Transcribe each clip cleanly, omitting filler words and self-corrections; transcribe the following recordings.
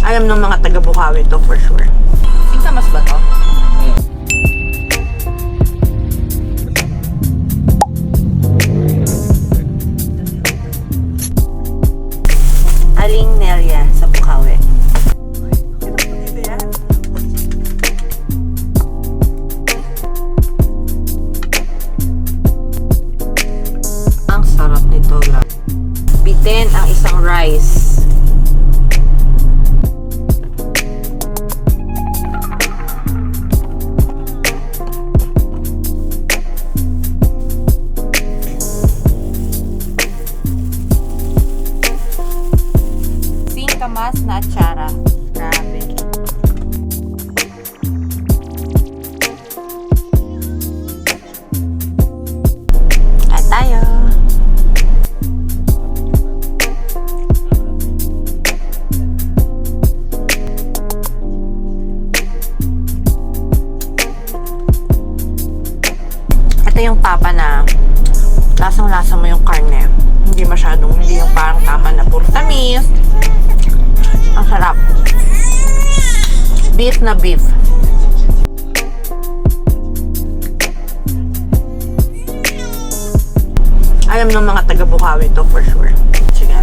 Alam ng mga taga Bukawi to for sure. Singkamas ba to? Aling Nelia sa Bukawi. Ang sarap nito, grabe. Bitin ang isang rice. Singkamas na atsara. Grabe. Kain tayo. Ito yung tapa na lasang-lasa mo yung karne. Hindi yung parang tapa na puro tamis. Ang sarap. Beef na beef. Alam ng mga taga Bukawi to for sure. Sige.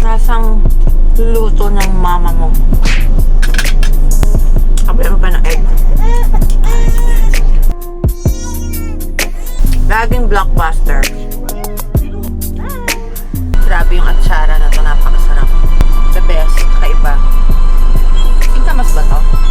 Lasang luto ng mama mo. Abay mo pa ng egg. Laging blockbuster. Grabe yung atsara na to. Napakasarap. The best. Kaiba. Singkamas ba to?